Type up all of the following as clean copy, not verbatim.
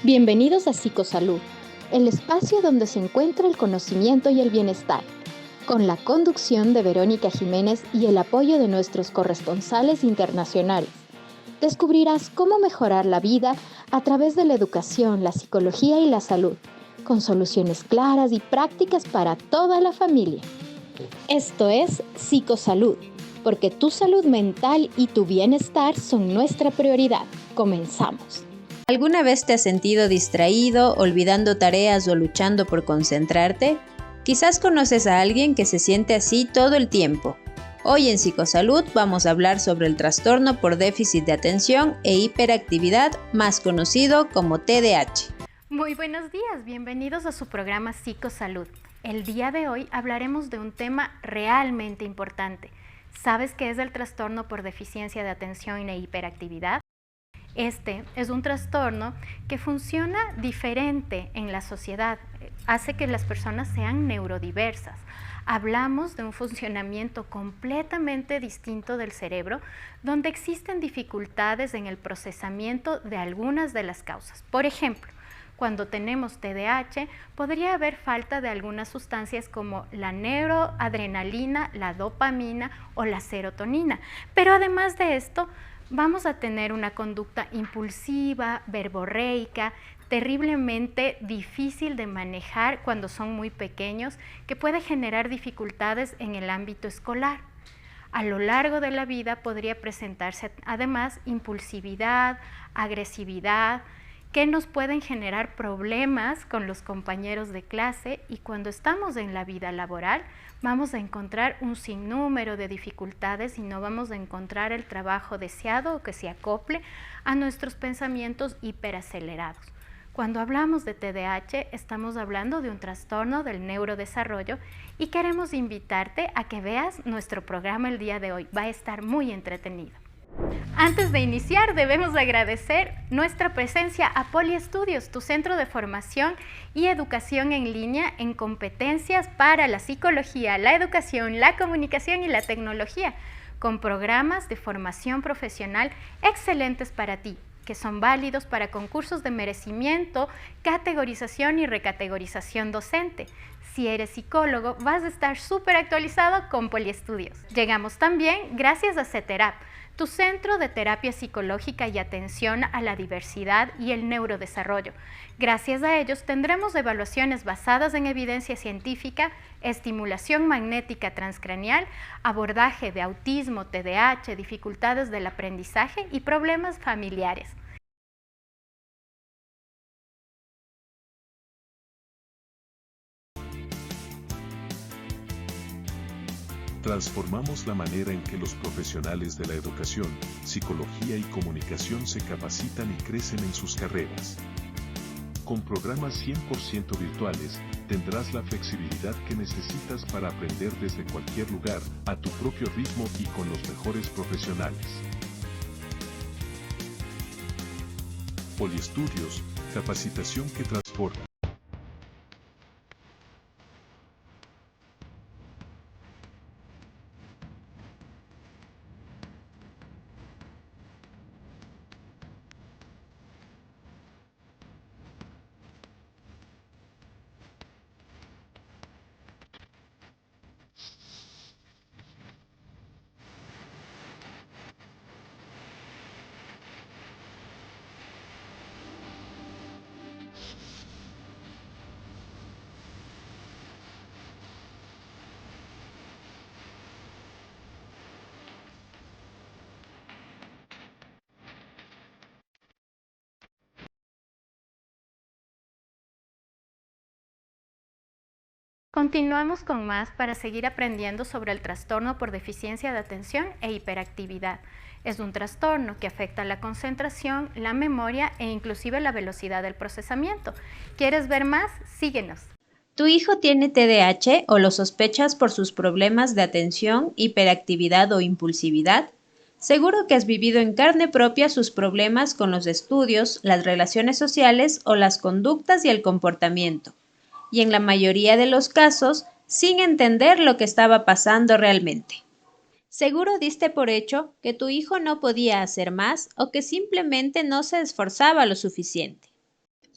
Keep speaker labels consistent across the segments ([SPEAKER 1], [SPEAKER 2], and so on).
[SPEAKER 1] Bienvenidos a Psicosalud, el espacio donde se encuentra el conocimiento y el bienestar, con la conducción de Verónica Jiménez y el apoyo de nuestros corresponsales internacionales. Descubrirás cómo mejorar la vida a través de la educación, la psicología y la salud, con soluciones claras y prácticas para toda la familia. Esto es Psicosalud, porque tu salud mental y tu bienestar son nuestra prioridad. Comenzamos.
[SPEAKER 2] ¿Alguna vez te has sentido distraído, olvidando tareas o luchando por concentrarte? Quizás conoces a alguien que se siente así todo el tiempo. Hoy en Psicosalud vamos a hablar sobre el trastorno por déficit de atención e hiperactividad, más conocido como TDAH.
[SPEAKER 3] Muy buenos días, bienvenidos a su programa Psicosalud. El día de hoy hablaremos de un tema realmente importante. ¿Sabes qué es el trastorno por deficiencia de atención e hiperactividad? Este es un trastorno que funciona diferente en la sociedad, hace que las personas sean neurodiversas. Hablamos de un funcionamiento completamente distinto del cerebro, donde existen dificultades en el procesamiento de algunas de las causas. Por ejemplo, cuando tenemos TDAH, podría haber falta de algunas sustancias como la neuroadrenalina, la dopamina o la serotonina. Pero además de esto, vamos a tener una conducta impulsiva, verborreica, terriblemente difícil de manejar cuando son muy pequeños, que puede generar dificultades en el ámbito escolar. A lo largo de la vida podría presentarse además impulsividad, agresividad, que nos pueden generar problemas con los compañeros de clase, y cuando estamos en la vida laboral vamos a encontrar un sinnúmero de dificultades y no vamos a encontrar el trabajo deseado o que se acople a nuestros pensamientos hiperacelerados. Cuando hablamos de TDAH estamos hablando de un trastorno del neurodesarrollo y queremos invitarte a que veas nuestro programa el día de hoy. Va a estar muy entretenido. Antes de iniciar, debemos agradecer nuestra presencia a Poliestudios, tu centro de formación y educación en línea en competencias para la psicología, la educación, la comunicación y la tecnología, con programas de formación profesional excelentes para ti, que son válidos para concursos de merecimiento, categorización y recategorización docente. Si eres psicólogo, vas a estar súper actualizado con Poliestudios. Llegamos también gracias a CETERAP, tu centro de terapia psicológica y atención a la diversidad y el neurodesarrollo. Gracias a ellos tendremos evaluaciones basadas en evidencia científica, estimulación magnética transcraneal, abordaje de autismo, TDAH, dificultades del aprendizaje y problemas familiares.
[SPEAKER 4] Transformamos la manera en que los profesionales de la educación, psicología y comunicación se capacitan y crecen en sus carreras. Con programas 100% virtuales, tendrás la flexibilidad que necesitas para aprender desde cualquier lugar, a tu propio ritmo y con los mejores profesionales. Poliestudios, capacitación que transforma.
[SPEAKER 3] Continuamos con más para seguir aprendiendo sobre el trastorno por deficiencia de atención e hiperactividad. Es un trastorno que afecta la concentración, la memoria e inclusive la velocidad del procesamiento. ¿Quieres ver más? Síguenos.
[SPEAKER 2] ¿Tu hijo tiene TDAH o lo sospechas por sus problemas de atención, hiperactividad o impulsividad? Seguro que has vivido en carne propia sus problemas con los estudios, las relaciones sociales o las conductas y el comportamiento. Y en la mayoría de los casos, sin entender lo que estaba pasando realmente. Seguro diste por hecho que tu hijo no podía hacer más o que simplemente no se esforzaba lo suficiente.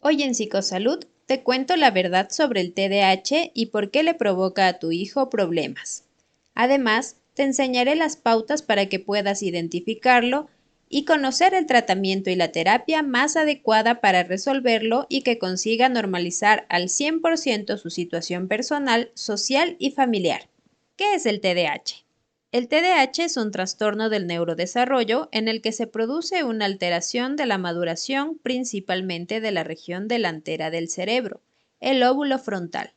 [SPEAKER 2] Hoy en Psicosalud te cuento la verdad sobre el TDAH y por qué le provoca a tu hijo problemas. Además, te enseñaré las pautas para que puedas identificarlo y conocer el tratamiento y la terapia más adecuada para resolverlo y que consiga normalizar al 100% su situación personal, social y familiar. ¿Qué es el TDAH? El TDAH es un trastorno del neurodesarrollo en el que se produce una alteración de la maduración principalmente de la región delantera del cerebro, el lóbulo frontal,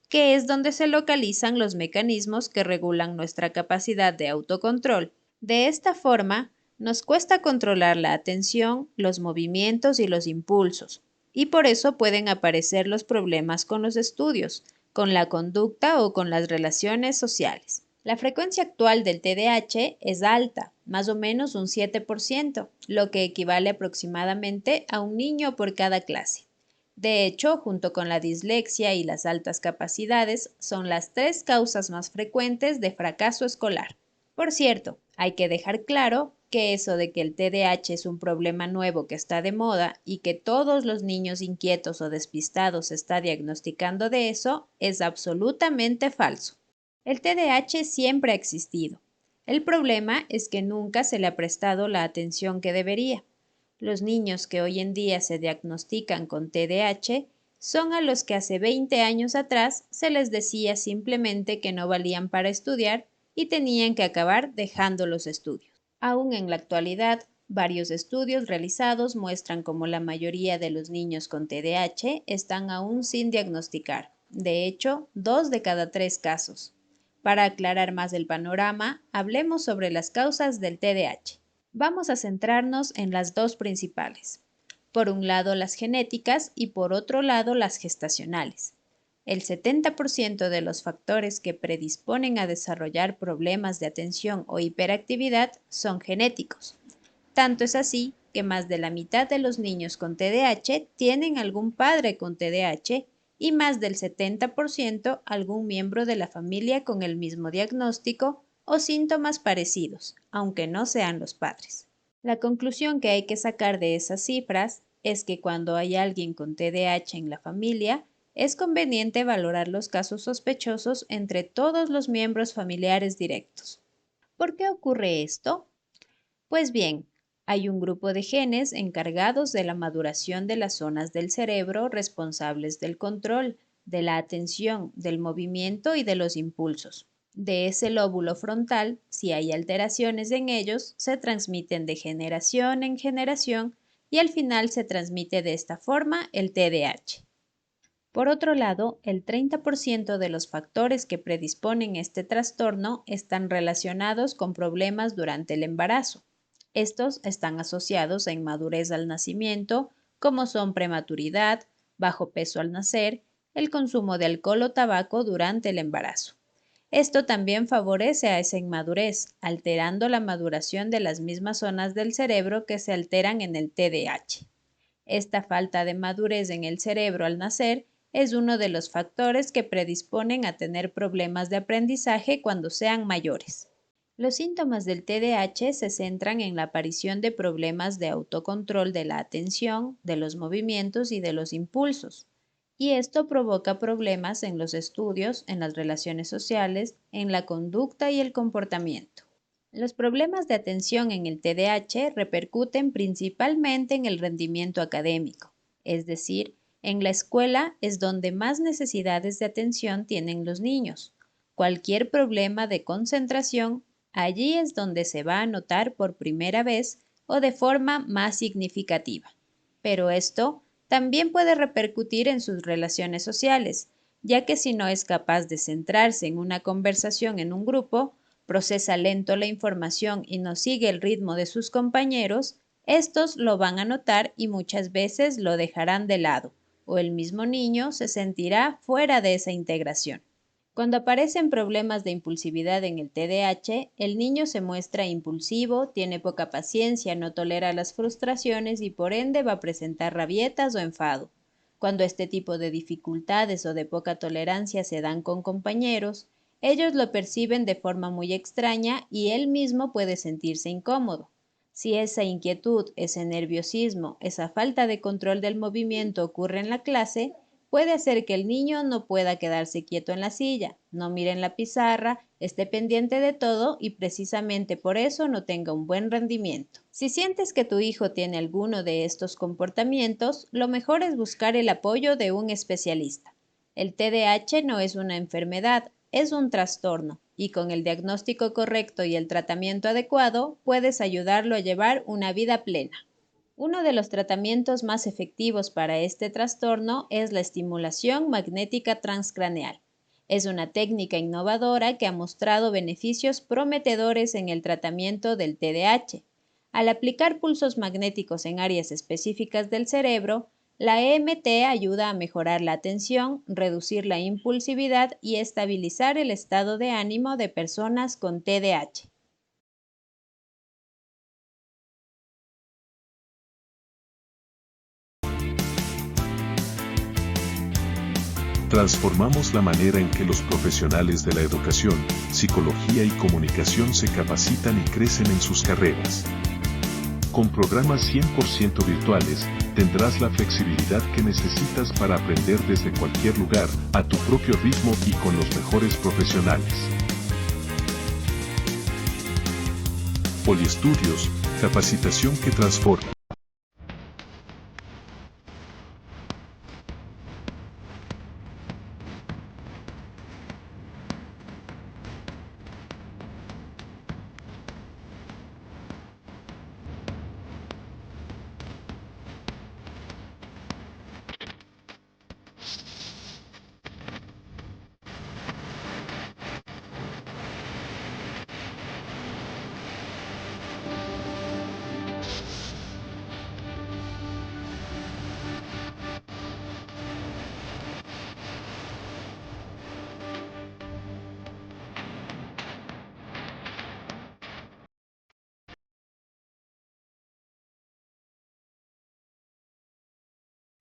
[SPEAKER 2] que es donde se localizan los mecanismos que regulan nuestra capacidad de autocontrol. De esta forma, nos cuesta controlar la atención, los movimientos y los impulsos, y por eso pueden aparecer los problemas con los estudios, con la conducta o con las relaciones sociales. La frecuencia actual del TDAH es alta, más o menos un 7%, lo que equivale aproximadamente a un niño por cada clase. De hecho, junto con la dislexia y las altas capacidades, son las 3 causas más frecuentes de fracaso escolar. Por cierto, hay que dejar claro que eso de que el TDAH es un problema nuevo que está de moda y que todos los niños inquietos o despistados se está diagnosticando de eso es absolutamente falso. El TDAH siempre ha existido. El problema es que nunca se le ha prestado la atención que debería. Los niños que hoy en día se diagnostican con TDAH son a los que hace 20 años atrás se les decía simplemente que no valían para estudiar y tenían que acabar dejando los estudios. Aún en la actualidad, varios estudios realizados muestran cómo la mayoría de los niños con TDAH están aún sin diagnosticar. De hecho, 2 de cada 3 casos. Para aclarar más el panorama, hablemos sobre las causas del TDAH. Vamos a centrarnos en las 2 principales. Por un lado las genéticas y por otro lado las gestacionales. El 70% de los factores que predisponen a desarrollar problemas de atención o hiperactividad son genéticos. Tanto es así que más de la mitad de los niños con TDAH tienen algún padre con TDAH y más del 70% algún miembro de la familia con el mismo diagnóstico o síntomas parecidos, aunque no sean los padres. La conclusión que hay que sacar de esas cifras es que cuando hay alguien con TDAH en la familia, es conveniente valorar los casos sospechosos entre todos los miembros familiares directos. ¿Por qué ocurre esto? Pues bien, hay un grupo de genes encargados de la maduración de las zonas del cerebro responsables del control, de la atención, del movimiento y de los impulsos. De ese lóbulo frontal, si hay alteraciones en ellos, se transmiten de generación en generación y al final se transmite de esta forma el TDAH. Por otro lado, el 30% de los factores que predisponen este trastorno están relacionados con problemas durante el embarazo. Estos están asociados a inmadurez al nacimiento, como son prematuridad, bajo peso al nacer, el consumo de alcohol o tabaco durante el embarazo. Esto también favorece a esa inmadurez, alterando la maduración de las mismas zonas del cerebro que se alteran en el TDAH. Esta falta de madurez en el cerebro al nacer es uno de los factores que predisponen a tener problemas de aprendizaje cuando sean mayores. Los síntomas del TDAH se centran en la aparición de problemas de autocontrol de la atención, de los movimientos y de los impulsos, y esto provoca problemas en los estudios, en las relaciones sociales, en la conducta y el comportamiento. Los problemas de atención en el TDAH repercuten principalmente en el rendimiento académico, es decir, en la escuela es donde más necesidades de atención tienen los niños. Cualquier problema de concentración, allí es donde se va a notar por primera vez o de forma más significativa. Pero esto también puede repercutir en sus relaciones sociales, ya que si no es capaz de centrarse en una conversación en un grupo, procesa lento la información y no sigue el ritmo de sus compañeros, estos lo van a notar y muchas veces lo dejarán de lado, o el mismo niño se sentirá fuera de esa integración. Cuando aparecen problemas de impulsividad en el TDAH, el niño se muestra impulsivo, tiene poca paciencia, no tolera las frustraciones y por ende va a presentar rabietas o enfado. Cuando este tipo de dificultades o de poca tolerancia se dan con compañeros, ellos lo perciben de forma muy extraña y él mismo puede sentirse incómodo. Si esa inquietud, ese nerviosismo, esa falta de control del movimiento ocurre en la clase, puede hacer que el niño no pueda quedarse quieto en la silla, no mire en la pizarra, esté pendiente de todo y precisamente por eso no tenga un buen rendimiento. Si sientes que tu hijo tiene alguno de estos comportamientos, lo mejor es buscar el apoyo de un especialista. El TDAH no es una enfermedad, es un trastorno y con el diagnóstico correcto y el tratamiento adecuado puedes ayudarlo a llevar una vida plena. Uno de los tratamientos más efectivos para este trastorno es la estimulación magnética transcraneal. Es una técnica innovadora que ha mostrado beneficios prometedores en el tratamiento del TDAH. Al aplicar pulsos magnéticos en áreas específicas del cerebro, la EMT ayuda a mejorar la atención, reducir la impulsividad y estabilizar el estado de ánimo de personas con TDAH.
[SPEAKER 4] Transformamos la manera en que los profesionales de la educación, psicología y comunicación se capacitan y crecen en sus carreras. Con programas 100% virtuales, tendrás la flexibilidad que necesitas para aprender desde cualquier lugar, a tu propio ritmo y con los mejores profesionales. Poliestudios, capacitación que transforma.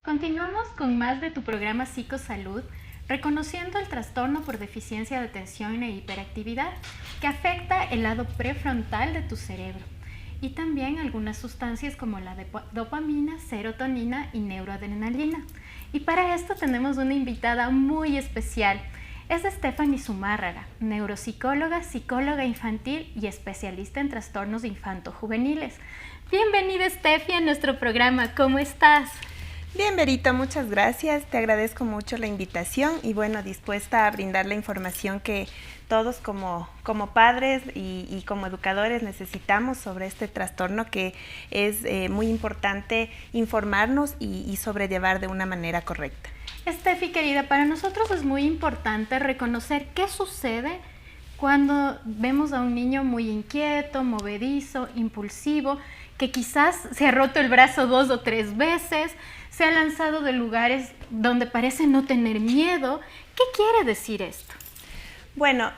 [SPEAKER 3] Continuamos con más de tu programa Psicosalud, reconociendo el trastorno por deficiencia de atención e hiperactividad que afecta el lado prefrontal de tu cerebro y también algunas sustancias como la dopamina, serotonina y neuroadrenalina. Y para esto tenemos una invitada muy especial. Es Stephanie Zumárraga, neuropsicóloga, psicóloga infantil y especialista en trastornos infanto-juveniles. Bienvenida, Steffi, a nuestro programa. ¿Cómo estás?
[SPEAKER 5] Bien, Berito, muchas gracias. Te agradezco mucho la invitación y bueno, dispuesta a brindar la información que todos como padres y como educadores necesitamos sobre este trastorno que es muy importante informarnos y sobrellevar de una manera correcta.
[SPEAKER 3] Steffi, querida, para nosotros es muy importante reconocer qué sucede cuando vemos a un niño muy inquieto, movedizo, impulsivo, que quizás se ha roto el brazo 2 o 3 veces, se ha lanzado de lugares donde parece no tener miedo. ¿Qué quiere decir esto?
[SPEAKER 5] Bueno,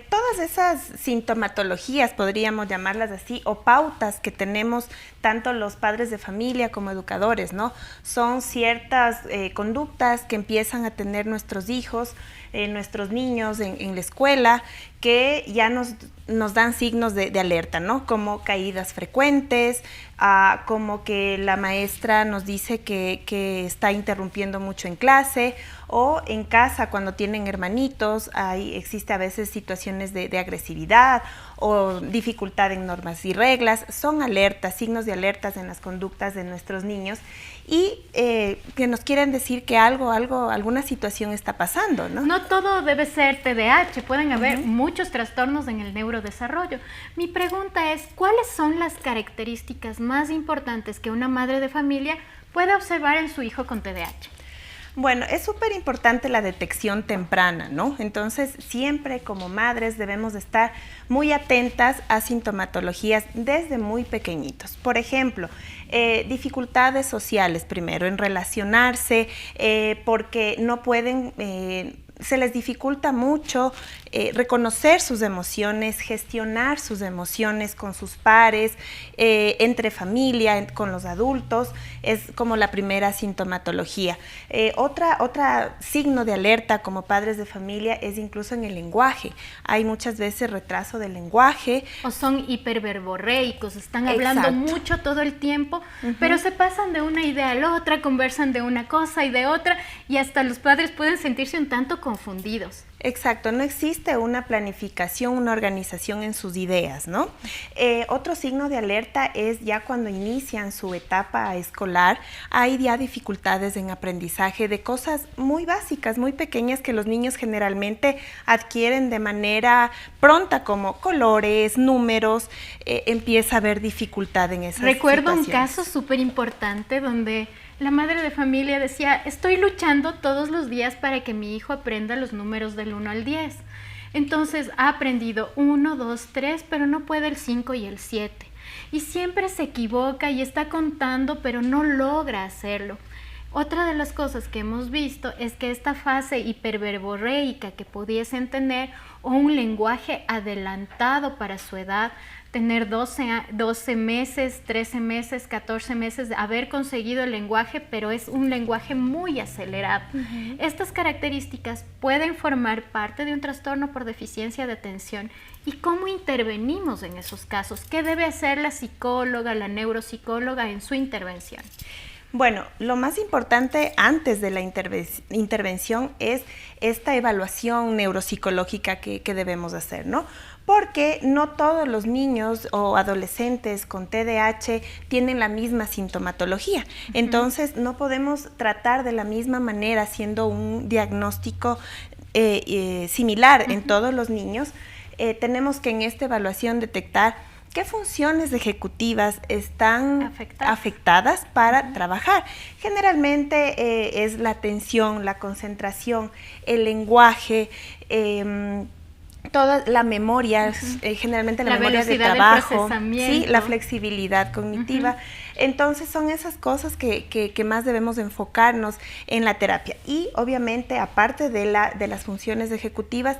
[SPEAKER 5] todas esas sintomatologías, podríamos llamarlas así, o pautas que tenemos tanto los padres de familia como educadores, ¿no? Son ciertas conductas que empiezan a tener nuestros hijos, nuestros niños en la escuela, que ya nos dan signos de alerta, ¿no? Como caídas frecuentes, como que la maestra nos dice que está interrumpiendo mucho en clase, o en casa cuando tienen hermanitos, existe a veces situaciones de agresividad o dificultad en normas y reglas. Son alertas, signos de alertas en las conductas de nuestros niños y que nos quieren decir que alguna situación está pasando, ¿no?
[SPEAKER 3] No todo debe ser TDAH, pueden haber muchos trastornos en el neurodesarrollo. Mi pregunta es, ¿cuáles son las características más importantes que una madre de familia puede observar en su hijo con TDAH?
[SPEAKER 5] Bueno, es súper importante la detección temprana, ¿no? Entonces, siempre como madres debemos de estar muy atentas a sintomatologías desde muy pequeñitos. Por ejemplo, dificultades sociales primero, en relacionarse, porque no pueden se les dificulta mucho reconocer sus emociones, gestionar sus emociones con sus pares, entre familia, con los adultos, es como la primera sintomatología. Otra signo de alerta como padres de familia es incluso en el lenguaje. Hay muchas veces retraso del lenguaje.
[SPEAKER 3] O son hiperverborreicos, están hablando mucho todo el tiempo, pero se pasan de una idea a la otra, conversan de una cosa y de otra, y hasta los padres pueden sentirse un tanto confundidos.
[SPEAKER 5] Exacto, no existe una planificación, una organización en sus ideas, ¿no? Otro signo de alerta es ya cuando inician su etapa escolar, hay ya dificultades en aprendizaje de cosas muy básicas, muy pequeñas que los niños generalmente adquieren de manera pronta, como colores, números, empieza a haber dificultad en esas
[SPEAKER 3] Recuerdo
[SPEAKER 5] situaciones.
[SPEAKER 3] un caso súper importante donde la madre de familia decía, estoy luchando todos los días para que mi hijo aprenda los números del 1 al 10. Entonces ha aprendido 1, 2, 3, pero no puede el 5 y el 7. Y siempre se equivoca y está contando, pero no logra hacerlo. Otra de las cosas que hemos visto es que esta fase hiperverborreica que pudiesen tener o un lenguaje adelantado para su edad, tener 12 meses, 13 meses, 14 meses de haber conseguido el lenguaje, pero es un lenguaje muy acelerado. Estas características pueden formar parte de un trastorno por deficiencia de atención. ¿Y cómo intervenimos en esos casos? ¿Qué debe hacer la psicóloga, la neuropsicóloga en su intervención?
[SPEAKER 5] Bueno, lo más importante antes de la intervención es esta evaluación neuropsicológica que debemos hacer, ¿no? Porque no todos los niños o adolescentes con TDAH tienen la misma sintomatología. Entonces, no podemos tratar de la misma manera haciendo un diagnóstico similar en todos los niños. Tenemos que en esta evaluación detectar qué funciones ejecutivas están afectadas para trabajar. Generalmente es la atención, la concentración, el lenguaje, toda la memoria, generalmente la memoria de trabajo, ¿sí? La flexibilidad cognitiva. Entonces son esas cosas que más debemos enfocarnos en la terapia. Y obviamente, aparte de las funciones ejecutivas,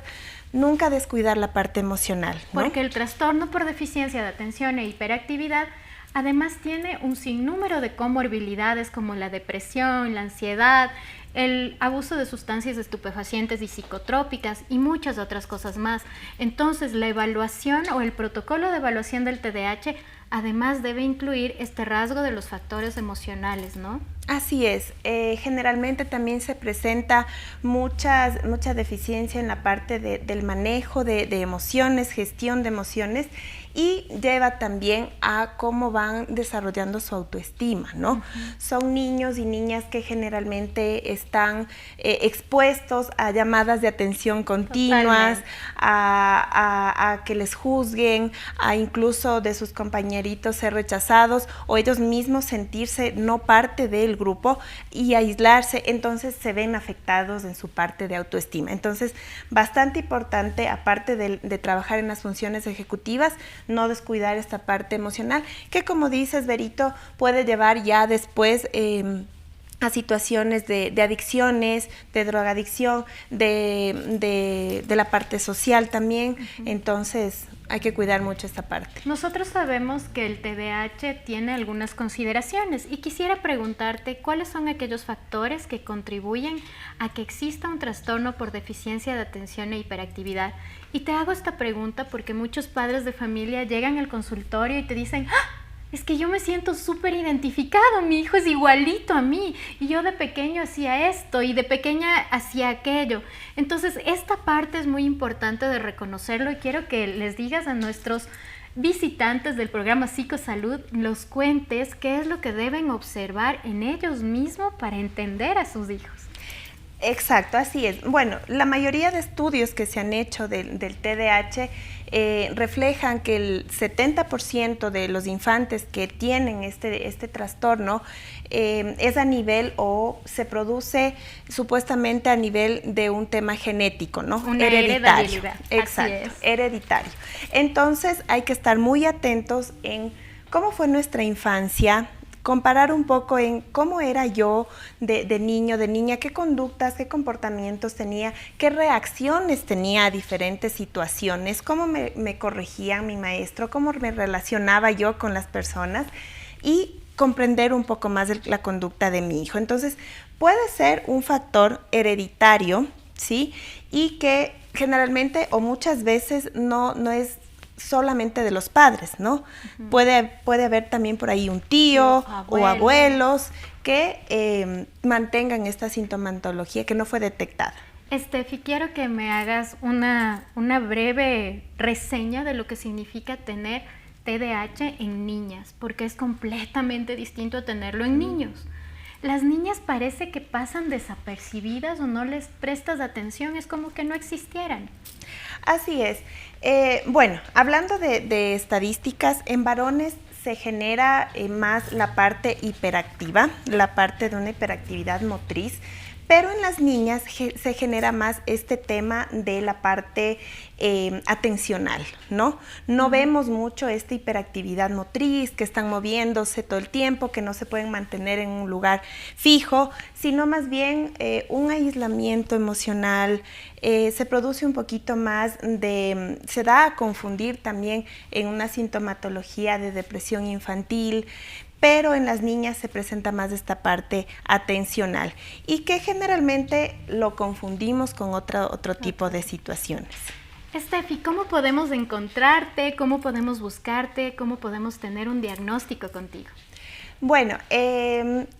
[SPEAKER 5] nunca descuidar la parte emocional, ¿no?
[SPEAKER 3] Porque el trastorno por deficiencia de atención e hiperactividad además tiene un sinnúmero de comorbilidades como la depresión, la ansiedad, el abuso de sustancias estupefacientes y psicotrópicas y muchas otras cosas más. Entonces, la evaluación o el protocolo de evaluación del TDAH además debe incluir este rasgo de los factores emocionales, ¿no?
[SPEAKER 5] Así es. Generalmente también se presenta mucha deficiencia en la parte del manejo de emociones, gestión de emociones, y lleva también a cómo van desarrollando su autoestima, ¿no? Son niños y niñas que generalmente están expuestos a llamadas de atención continuas, a que les juzguen, a incluso de sus compañeritos ser rechazados o ellos mismos sentirse no parte del grupo y aislarse, entonces se ven afectados en su parte de autoestima. Entonces, bastante importante, aparte de trabajar en las funciones ejecutivas, no descuidar esta parte emocional, que como dices, Berito, puede llevar ya después a situaciones de adicciones, de drogadicción, de la parte social también. Entonces hay que cuidar mucho esta parte.
[SPEAKER 3] Nosotros sabemos que el TDAH tiene algunas consideraciones y quisiera preguntarte cuáles son aquellos factores que contribuyen a que exista un trastorno por deficiencia de atención e hiperactividad. Y te hago esta pregunta porque muchos padres de familia llegan al consultorio y te dicen, ¡ah! Es que yo me siento súper identificado, mi hijo es igualito a mí y yo de pequeño hacía esto y de pequeña hacía aquello. Entonces, esta parte es muy importante de reconocerlo y quiero que les digas a nuestros visitantes del programa Psicosalud, los cuentes qué es lo que deben observar en ellos mismos para entender a sus hijos.
[SPEAKER 5] Exacto, así es. Bueno, la mayoría de estudios que se han hecho del TDAH reflejan que el 70% de los infantes que tienen este trastorno es a nivel o se produce supuestamente a nivel de un tema genético, ¿no?
[SPEAKER 3] Una hereditario.
[SPEAKER 5] Exacto, hereditario. Entonces hay que estar muy atentos en cómo fue nuestra infancia, comparar un poco en cómo era yo de niño, de niña, qué conductas, qué comportamientos tenía, qué reacciones tenía a diferentes situaciones, cómo me corregía mi maestro, cómo me relacionaba yo con las personas y comprender un poco más de la conducta de mi hijo. Entonces, puede ser un factor hereditario, ¿sí? Y que generalmente o muchas veces no es solamente de los padres, ¿no? Uh-huh. Puede haber también por ahí un tío o abuelos que mantengan esta sintomatología que no fue detectada.
[SPEAKER 3] Estefi, quiero que me hagas una breve reseña de lo que significa tener TDAH en niñas, porque es completamente distinto a tenerlo en niños. Las niñas parece que pasan desapercibidas o no les prestas atención, es como que no existieran.
[SPEAKER 5] Así es. Bueno, hablando de estadísticas, en varones se genera más la parte hiperactiva, la parte de una hiperactividad motriz, pero en las niñas se genera más este tema de la parte atencional, ¿no? No vemos mucho esta hiperactividad motriz, que están moviéndose todo el tiempo, que no se pueden mantener en un lugar fijo, sino más bien un aislamiento emocional, se produce un poquito más se da a confundir también en una sintomatología de depresión infantil, pero en las niñas se presenta más esta parte atencional y que generalmente lo confundimos con otro tipo de situaciones.
[SPEAKER 3] Estefi, ¿cómo podemos encontrarte? ¿Cómo podemos buscarte? ¿Cómo podemos tener un diagnóstico contigo?
[SPEAKER 5] Bueno,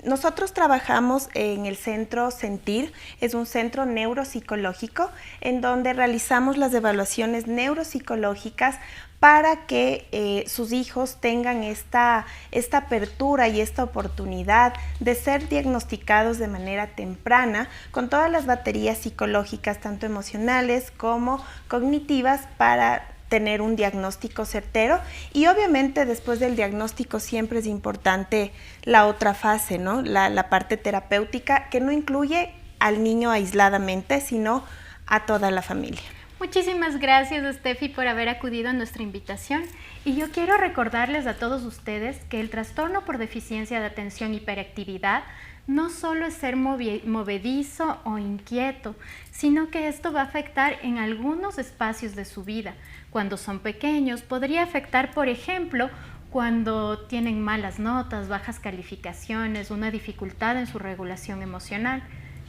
[SPEAKER 5] nosotros trabajamos en el Centro Sentir, es un centro neuropsicológico en donde realizamos las evaluaciones neuropsicológicas para que sus hijos tengan esta apertura y esta oportunidad de ser diagnosticados de manera temprana con todas las baterías psicológicas, tanto emocionales como cognitivas, para tener un diagnóstico certero. Y obviamente después del diagnóstico siempre es importante la otra fase, ¿no? La parte terapéutica, que no incluye al niño aisladamente, sino a toda la familia.
[SPEAKER 3] Muchísimas gracias, Estefi, por haber acudido a nuestra invitación. Y yo quiero recordarles a todos ustedes que el trastorno por deficiencia de atención y hiperactividad no solo es ser movedizo o inquieto, sino que esto va a afectar en algunos espacios de su vida. Cuando son pequeños, podría afectar, por ejemplo, cuando tienen malas notas, bajas calificaciones, una dificultad en su regulación emocional.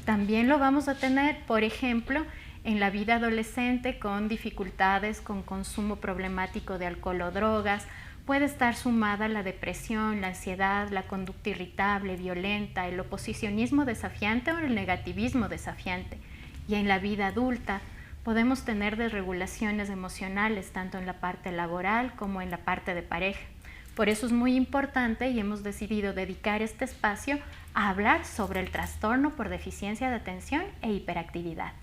[SPEAKER 3] También lo vamos a tener, por ejemplo, en la vida adolescente con dificultades con consumo problemático de alcohol o drogas. Puede estar sumada la depresión, la ansiedad, la conducta irritable, violenta, el oposicionismo desafiante o el negativismo desafiante. Y en la vida adulta podemos tener desregulaciones emocionales tanto en la parte laboral como en la parte de pareja. Por eso es muy importante y hemos decidido dedicar este espacio a hablar sobre el trastorno por deficiencia de atención e hiperactividad.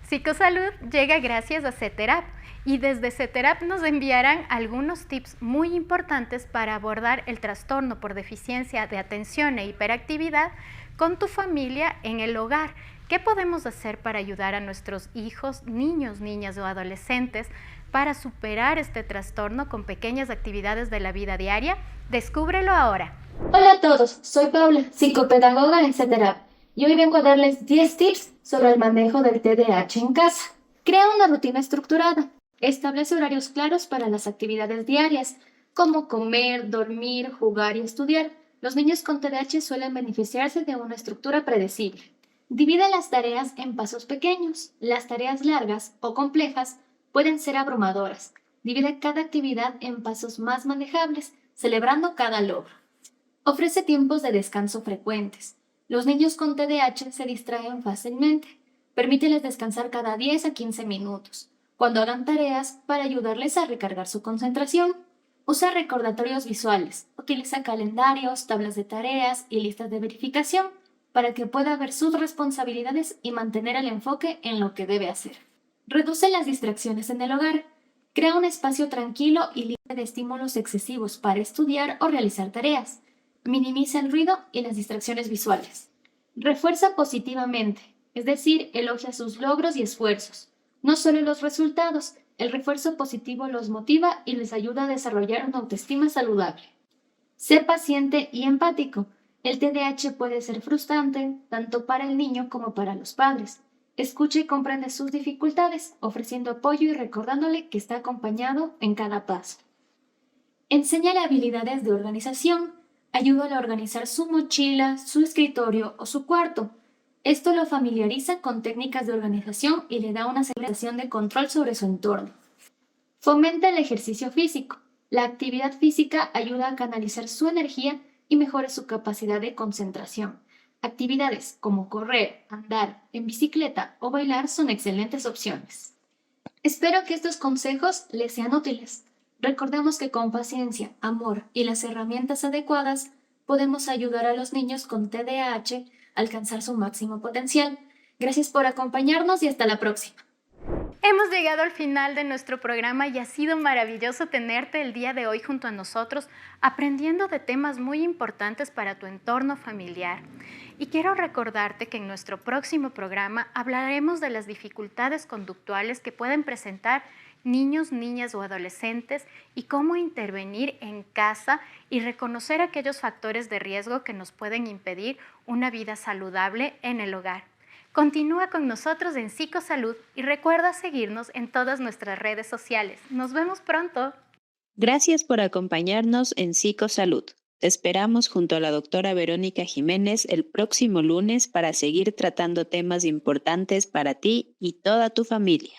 [SPEAKER 3] Psicosalud llega gracias a CETERAP y desde CETERAP nos enviarán algunos tips muy importantes para abordar el trastorno por deficiencia de atención e hiperactividad con tu familia en el hogar. ¿Qué podemos hacer para ayudar a nuestros hijos, niños, niñas o adolescentes para superar este trastorno con pequeñas actividades de la vida diaria? Descúbrelo ahora.
[SPEAKER 6] Hola a todos, soy Paula, psicopedagoga en CETERAP. Y hoy vengo a darles 10 tips sobre el manejo del TDAH en casa. Crea una rutina estructurada. Establece horarios claros para las actividades diarias, como comer, dormir, jugar y estudiar. Los niños con TDAH suelen beneficiarse de una estructura predecible. Divide las tareas en pasos pequeños. Las tareas largas o complejas pueden ser abrumadoras. Divide cada actividad en pasos más manejables, celebrando cada logro. Ofrece tiempos de descanso frecuentes. Los niños con TDAH se distraen fácilmente. Permíteles descansar cada 10 a 15 minutos, cuando hagan tareas, para ayudarles a recargar su concentración. Usa recordatorios visuales. Utiliza calendarios, tablas de tareas y listas de verificación para que pueda ver sus responsabilidades y mantener el enfoque en lo que debe hacer. Reduce las distracciones en el hogar. Crea un espacio tranquilo y libre de estímulos excesivos para estudiar o realizar tareas. Minimiza el ruido y las distracciones visuales. Refuerza positivamente, es decir, elogia sus logros y esfuerzos. No solo los resultados, el refuerzo positivo los motiva y les ayuda a desarrollar una autoestima saludable. Sé paciente y empático. El TDAH puede ser frustrante tanto para el niño como para los padres. Escucha y comprende sus dificultades, ofreciendo apoyo y recordándole que está acompañado en cada paso. Enséñale habilidades de organización. Ayúdale a organizar su mochila, su escritorio o su cuarto. Esto lo familiariza con técnicas de organización y le da una sensación de control sobre su entorno. Fomenta el ejercicio físico. La actividad física ayuda a canalizar su energía y mejora su capacidad de concentración. Actividades como correr, andar, en bicicleta o bailar son excelentes opciones. Espero que estos consejos les sean útiles. Recordemos que con paciencia, amor y las herramientas adecuadas podemos ayudar a los niños con TDAH a alcanzar su máximo potencial. Gracias por acompañarnos y hasta la próxima.
[SPEAKER 3] Hemos llegado al final de nuestro programa y ha sido maravilloso tenerte el día de hoy junto a nosotros, aprendiendo de temas muy importantes para tu entorno familiar. Y quiero recordarte que en nuestro próximo programa hablaremos de las dificultades conductuales que pueden presentar niños, niñas o adolescentes y cómo intervenir en casa y reconocer aquellos factores de riesgo que nos pueden impedir una vida saludable en el hogar. Continúa con nosotros en Psicosalud y recuerda seguirnos en todas nuestras redes sociales. Nos vemos pronto.
[SPEAKER 2] Gracias por acompañarnos en Psicosalud. Te esperamos junto a la doctora Verónica Jiménez el próximo lunes para seguir tratando temas importantes para ti y toda tu familia.